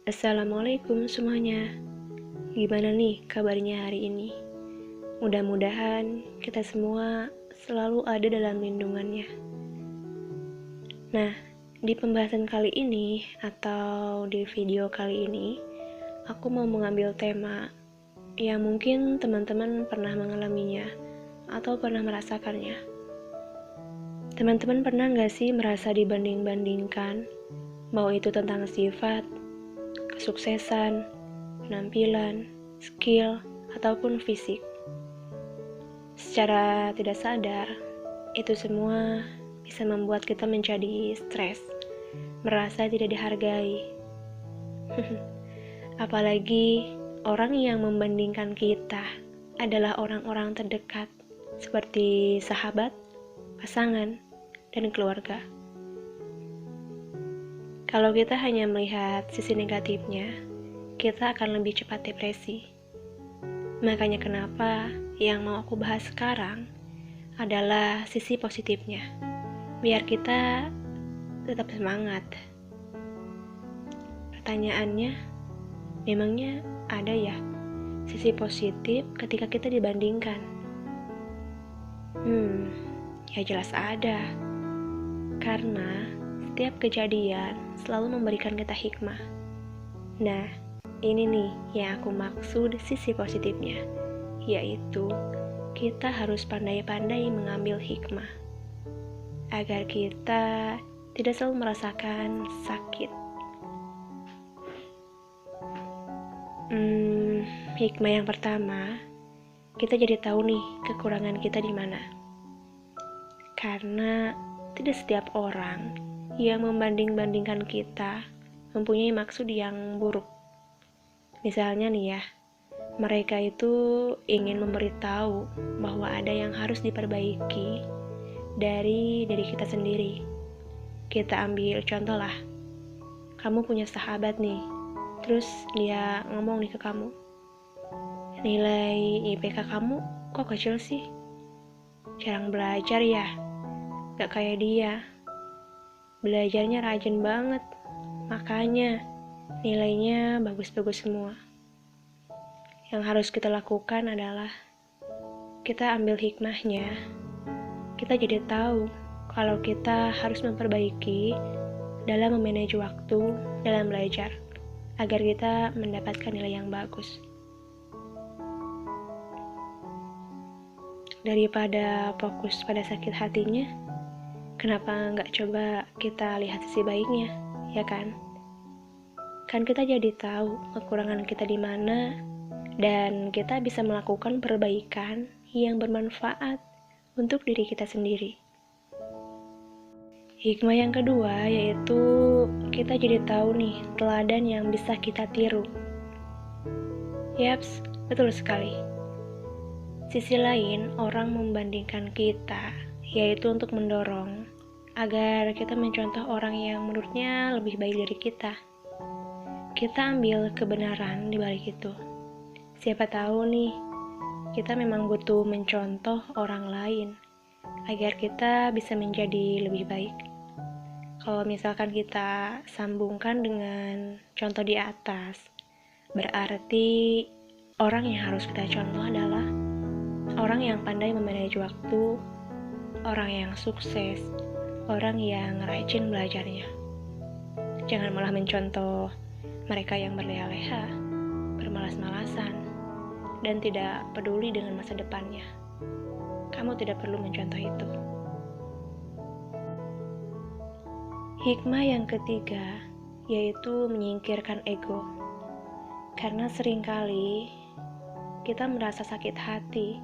Assalamualaikum semuanya. Gimana nih kabarnya hari ini? Mudah-mudahan kita semua selalu ada dalam lindungannya. Nah, di pembahasan kali ini atau di video kali ini, aku mau mengambil tema yang mungkin teman-teman pernah mengalaminya atau pernah merasakannya. Teman-teman pernah nggak sih merasa dibanding-bandingkan, mau itu tentang sifat, kesuksesan, penampilan, skill, ataupun fisik? Secara tidak sadar, itu semua bisa membuat kita menjadi stres, merasa tidak dihargai. Apalagi orang yang membandingkan kita adalah orang-orang terdekat, seperti sahabat, pasangan, dan keluarga. Kalau kita hanya melihat sisi negatifnya, kita akan lebih cepat depresi. Makanya kenapa yang mau aku bahas sekarang adalah sisi positifnya, biar kita tetap semangat. Pertanyaannya, memangnya ada ya sisi positif ketika kita dibandingkan? Ya jelas ada. Karena setiap kejadian selalu memberikan kita hikmah. Nah, ini nih yang aku maksud sisi positifnya, yaitu kita harus pandai-pandai mengambil hikmah agar kita tidak selalu merasakan sakit. Hikmah yang pertama, kita jadi tahu nih kekurangan kita di mana. Karena tidak setiap orang yang membanding-bandingkan kita mempunyai maksud yang buruk. Misalnya nih ya, mereka itu ingin memberitahu bahwa ada yang harus diperbaiki dari diri kita sendiri. Kita ambil contoh lah, kamu punya sahabat nih, terus dia ngomong nih ke kamu, nilai IPK kamu kok kecil sih? Jarang belajar ya? Gak kayak dia. Belajarnya rajin banget, makanya nilainya bagus-bagus semua. Yang harus kita lakukan adalah kita ambil hikmahnya. Kita jadi tahu kalau kita harus memperbaiki dalam memanage waktu dalam belajar agar kita mendapatkan nilai yang bagus. Daripada fokus pada sakit hatinya, kenapa nggak coba kita lihat sisi baiknya, ya kan? Kan kita jadi tahu kekurangan kita di mana, dan kita bisa melakukan perbaikan yang bermanfaat untuk diri kita sendiri. Hikmah yang kedua yaitu kita jadi tahu nih teladan yang bisa kita tiru. Yaps, betul sekali. Sisi lain, orang membandingkan kita, yaitu untuk mendorong agar kita mencontoh orang yang menurutnya lebih baik dari kita. Kita ambil kebenaran di balik itu. Siapa tahu nih, kita memang butuh mencontoh orang lain agar kita bisa menjadi lebih baik. Kalau misalkan kita sambungkan dengan contoh di atas, berarti orang yang harus kita contoh adalah orang yang pandai memanage waktu, orang yang sukses, orang yang rajin belajarnya. Jangan malah mencontoh mereka yang berleha-leha, bermalas-malasan, dan tidak peduli dengan masa depannya. Kamu tidak perlu mencontoh itu. Hikmah yang ketiga yaitu menyingkirkan ego. Karena seringkali kita merasa sakit hati,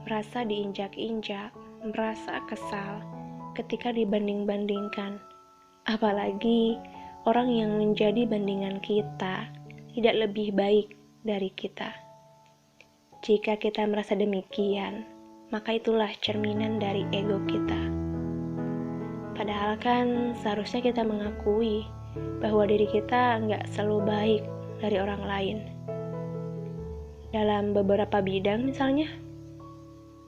merasa diinjak-injak, merasa kesal ketika dibanding-bandingkan. Apalagi orang yang menjadi bandingan kita tidak lebih baik dari kita. Jika kita merasa demikian, maka itulah cerminan dari ego kita. Padahal kan seharusnya kita mengakui bahwa diri kita nggak selalu baik dari orang lain. Dalam beberapa bidang misalnya,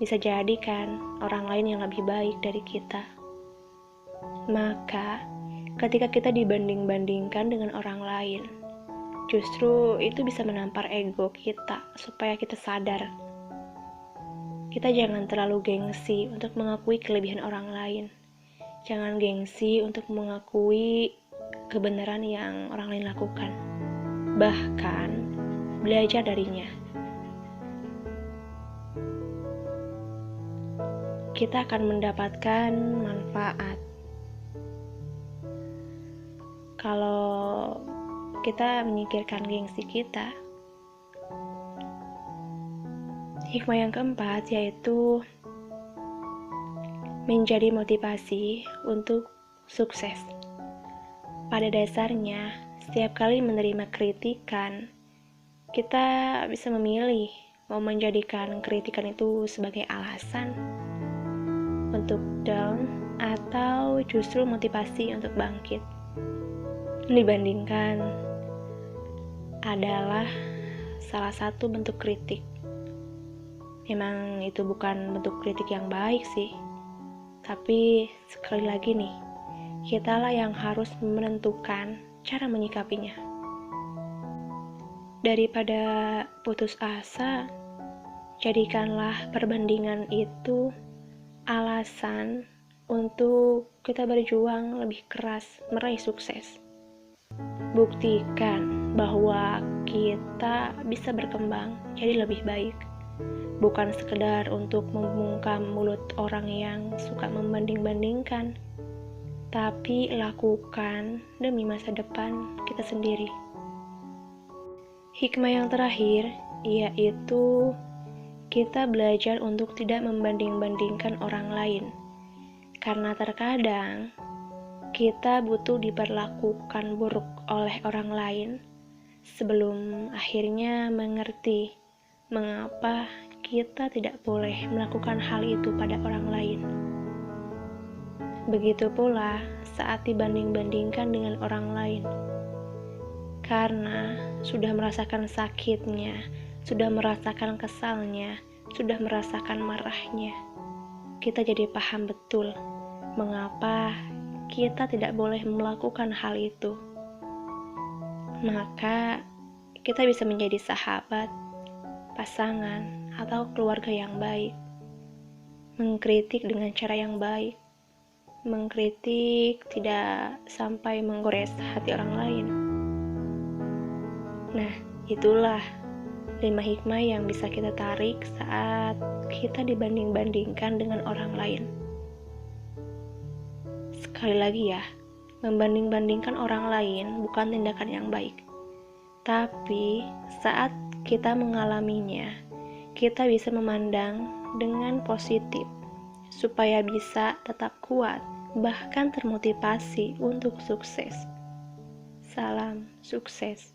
bisa jadi kan orang lain yang lebih baik dari kita. Maka, ketika kita dibanding-bandingkan dengan orang lain, justru itu bisa menampar ego kita supaya kita sadar. Kita jangan terlalu gengsi untuk mengakui kelebihan orang lain. Jangan gengsi untuk mengakui kebenaran yang orang lain lakukan. Bahkan belajar darinya. Kita akan mendapatkan manfaat kalau kita menyingkirkan gengsi kita. Hikmah yang keempat yaitu menjadi motivasi untuk sukses. Pada dasarnya, setiap kali menerima kritikan, kita bisa memilih mau menjadikan kritikan itu sebagai alasan untuk down atau justru motivasi untuk bangkit. Dibandingkan adalah salah satu bentuk kritik. Memang itu bukan bentuk kritik yang baik sih, tapi sekali lagi nih, kitalah yang harus menentukan cara menyikapinya. Daripada putus asa, jadikanlah perbandingan itu alasan untuk kita berjuang lebih keras meraih sukses. Buktikan bahwa kita bisa berkembang jadi lebih baik, bukan sekedar untuk membungkam mulut orang yang suka membanding-bandingkan, tapi lakukan demi masa depan kita sendiri. Hikmah yang terakhir yaitu kita belajar untuk tidak membanding-bandingkan orang lain, karena terkadang kita butuh diperlakukan buruk oleh orang lain sebelum akhirnya mengerti mengapa kita tidak boleh melakukan hal itu pada orang lain. Begitu pula saat dibanding-bandingkan dengan orang lain, karena sudah merasakan sakitnya, sudah merasakan kesalnya, sudah merasakan marahnya, kita jadi paham betul mengapa kita tidak boleh melakukan hal itu. Maka kita bisa menjadi sahabat, pasangan, atau keluarga yang baik. Mengkritik dengan cara yang baik. Mengkritik tidak sampai menggores hati orang lain. Nah, itulah 5 hikmah yang bisa kita tarik saat kita dibanding-bandingkan dengan orang lain. Sekali lagi ya, membanding-bandingkan orang lain bukan tindakan yang baik. Tapi saat kita mengalaminya, kita bisa memandang dengan positif supaya bisa tetap kuat, bahkan termotivasi untuk sukses. Salam sukses.